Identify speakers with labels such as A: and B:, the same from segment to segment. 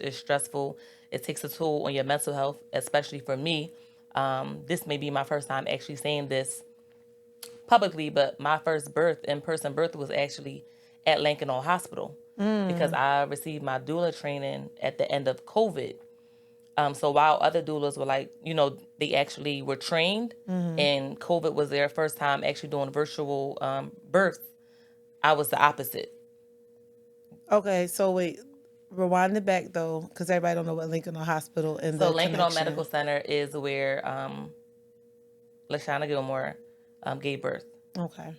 A: It's stressful. It takes a toll on your mental health, especially for me. This may be my first time actually saying this publicly, but my first birth, in-person birth, was actually at Lincoln Hospital because I received my doula training at the end of COVID. So while other doulas were like, they actually were trained, and COVID was their first time actually doing virtual births, I was the opposite.
B: Okay, so wait, rewind it back though, because everybody don't know what Lincoln Hospital and
A: So
B: the
A: Lincoln
B: connection.
A: Medical Center is where Lashana Gilmore gave birth.
B: Okay,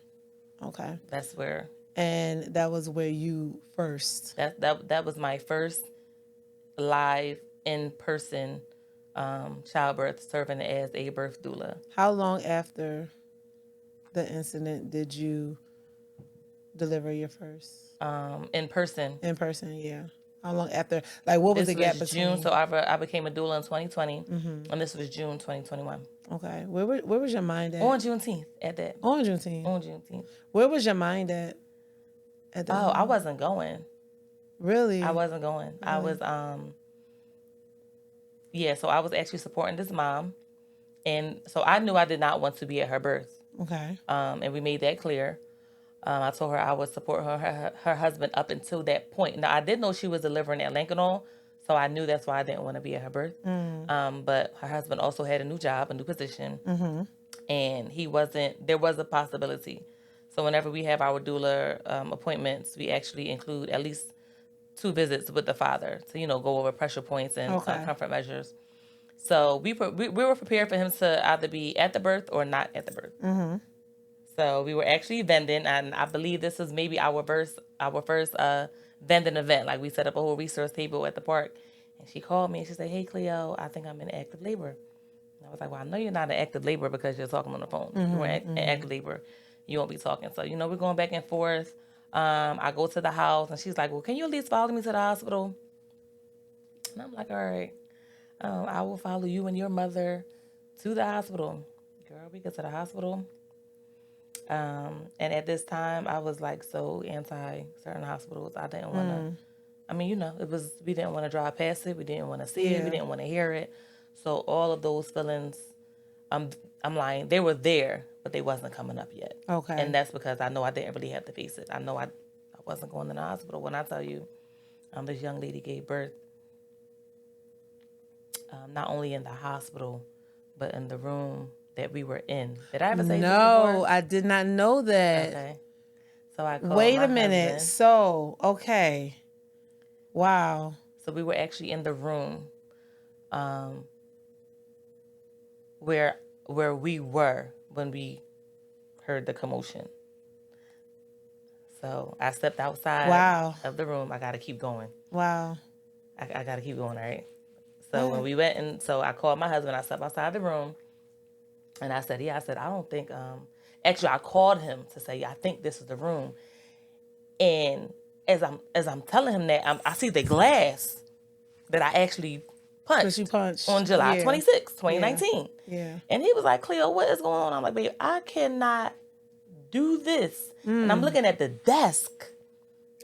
B: okay,
A: That's where
B: and that was where you first.
A: that was my first live in person childbirth, serving as a birth doula.
B: How long after the incident did you deliver your first
A: In person.
B: in person? Yeah. How long after? Like, what was
A: This
B: the gap
A: was June,
B: between?
A: so I became a doula in 2020, and this was June 2021.
B: Okay, where was your mind at?
A: On Juneteenth, at that.
B: On Juneteenth.
A: On Juneteenth.
B: Where was your mind at? At that
A: Oh,
B: moment?
A: I wasn't going.
B: Really?
A: I wasn't going. I was yeah, so I was actually supporting this mom, and so I knew I did not want to be at her birth.
B: Okay.
A: And we made that clear. I told her I would support her husband up until that point. Now, I did know she was delivering at Lincoln, so I knew that's why I didn't want to be at her birth. But her husband also had a new job, a new position, and he wasn't, there was a possibility. So whenever we have our doula appointments, we actually include at least 2 visits with the father to, go over pressure points and comfort measures. So we were prepared for him to either be at the birth or not at the birth. So we were actually vending, and I believe this was maybe our first vending event. Like, we set up a whole resource table at the park, and she called me and she said, "Hey, Cleo, I think I'm in active labor." And I was like, "Well, I know you're not in active labor because you're talking on the phone. If you were in active labor, you won't be talking." So, we're going back and forth. I go to the house, and she's like, "Well, can you at least follow me to the hospital?" And I'm like, "All right, I will follow you and your mother to the hospital." Girl, we get to the hospital. And at this time, I was like so anti certain hospitals. I didn't want to. I mean, we didn't want to drive past it. We didn't want to see it. We didn't want to hear it. So all of those feelings, I'm lying. They were there, but they wasn't coming up yet.
B: Okay.
A: And that's because I know I didn't really have to face it. I know I wasn't going to the hospital. When I tell you, this young lady gave birth, not only in the hospital, but in the room that we were in. Did I ever say this before?
B: No, I did not know that.
A: Okay. So I called
B: Wait
A: my
B: a minute.
A: husband.
B: So, okay. Wow.
A: So we were actually in the room where we were when we heard the commotion. So I stepped outside of the room. I got to keep going.
B: Wow.
A: I got to keep going, all right? So when we went in, so I called my husband. I stepped outside the room. And I said, I don't think, actually I called him to say, I think this is the room. And as I'm telling him that, I see the glass that I actually punched on July 26, 2019.
B: Yeah.
A: And he was like, "Cleo, what is going on?" I'm like, "Babe, I cannot do this." And I'm looking at the desk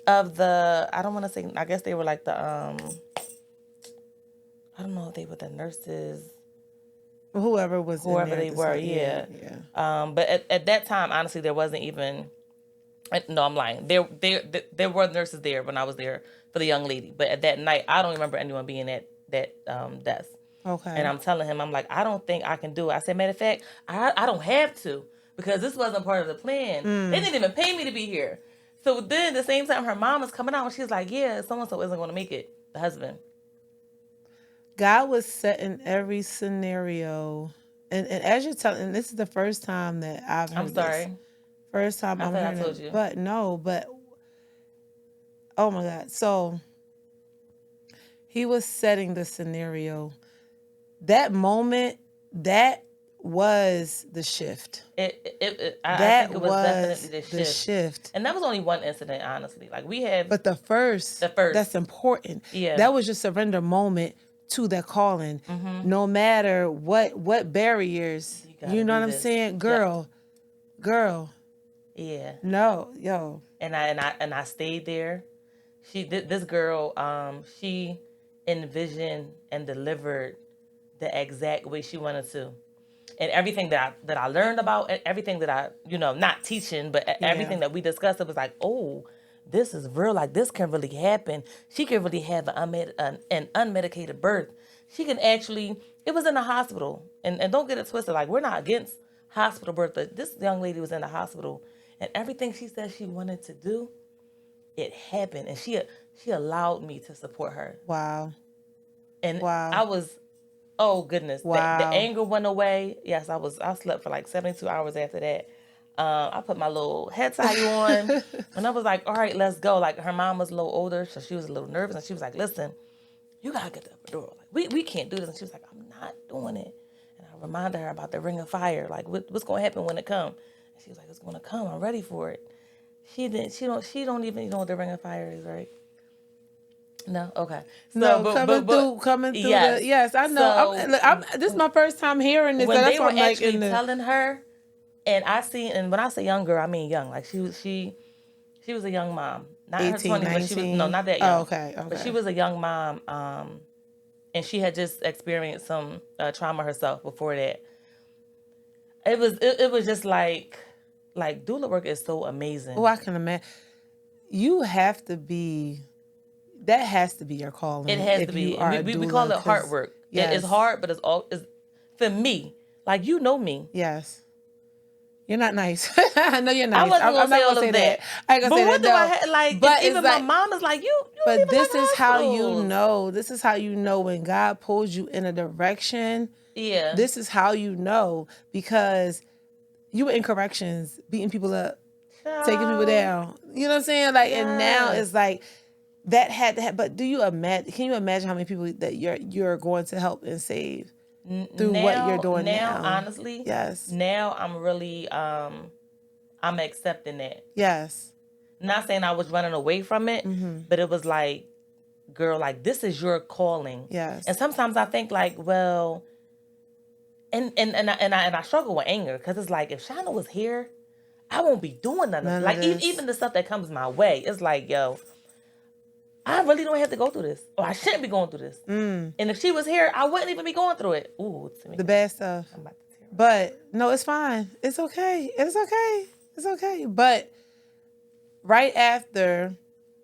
A: of the, I don't want to say, I guess they were like the, I don't know if they were the nurses.
B: Whoever
A: they were, yeah. But at that time, honestly, there wasn't even. No, I'm lying. There were nurses there when I was there for the young lady. But at that night, I don't remember anyone being at that desk.
B: Okay.
A: And I'm telling him, I'm like, I don't think I can do it. I said, matter of fact, I don't have to because this wasn't part of the plan. They didn't even pay me to be here. So then, at the same time, her mom is coming out and she's like, "Yeah, so and so isn't going to make it." The husband.
B: God was setting every scenario, and as you're telling, and this is the first time that I've heard.
A: I'm sorry.
B: This. First time I'm hearing
A: I told you.
B: But oh my God! So he was setting the scenario. That moment, that was the shift.
A: I think it was definitely the shift. And that was only one incident, honestly. Like, we had,
B: but the first, that's important.
A: Yeah,
B: that was your surrender moment to that calling. No matter what barriers, you know what I'm saying, girl.
A: Yeah.
B: No, yo.
A: And I stayed there. This girl, she envisioned and delivered the exact way she wanted to. And everything that I learned about, and everything that I, not teaching, but everything that we discussed, it was like, oh, this is real. Like, this can really happen. She can really have an unmedicated birth. She can actually, it was in the hospital. And don't get it twisted. Like, we're not against hospital birth, but this young lady was in the hospital. And everything she said she wanted to do, it happened. And she allowed me to support her.
B: Wow.
A: And I was, oh goodness.
B: Wow.
A: The anger went away. Yes, I slept for like 72 hours after that. I put my little head tie on and I was like, all right, let's go. Like, her mom was a little older, so she was a little nervous, and she was like, listen, you gotta get the epidural. Like, we can't do this. And she was like, I'm not doing it. And I reminded her about the ring of fire. Like, what's gonna happen when it comes? And she was like, it's gonna come. I'm ready for it. She don't even know what the ring of fire is, right? No, okay. So,
B: no, coming through. Yes, I know.
A: So,
B: this is my first time hearing this.
A: When
B: so that's
A: they
B: why
A: were
B: I'm like
A: actually telling her, and when I say young girl, I mean young. Like, she was a young mom, not
B: 18,
A: in her 20s,
B: 19.
A: but she was not that young.
B: Oh, okay.
A: But she was a young mom, and she had just experienced some trauma herself before that. It was just like doula work is so amazing.
B: Oh, I can imagine. You have to be. That has to be your calling.
A: It has to be. We call it hard work. Yes. It's hard, but it's for me. Like, you know me.
B: Yes. You're not nice. I know you're nice.
A: I wasn't gonna say all of that.
B: I ain't gonna say that.
A: But what do I like? But even my mom is like, you
B: but this is how you know. This is how you know when God pulls you in a direction.
A: Yeah.
B: This is how you know, because you were in corrections, beating people up, taking people down. You know what I'm saying? Like, and now it's like that had to happen. But can you imagine how many people that you're going to help and save through what you're doing now?
A: Honestly,
B: yes.
A: Now I'm really I'm accepting that.
B: Yes.
A: Not saying I was running away from it, but it was like, girl, like, this is your calling.
B: Yes.
A: And sometimes I think like, well, and I struggle with anger, because it's like, if Shauna was here, I won't be doing none like even the stuff that comes my way. It's like, yo, I really don't have to go through this, or I shouldn't be going through this. And if she was here, I wouldn't even be going through it. Ooh,
B: the bad stuff. I'm about to tear up. But no, it's fine. It's okay. It's okay. It's okay. But right after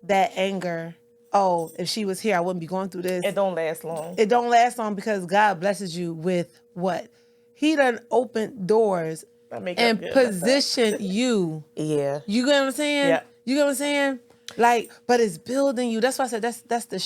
B: that anger, oh, if she was here, I wouldn't be going through this.
A: It don't last long.
B: It don't last long, because God blesses you with what? He done opened doors and positioned you.
A: Yeah.
B: You get what I'm saying?
A: Yeah.
B: You get what I'm saying? Like, but it's building you. That's why I said that's the shit.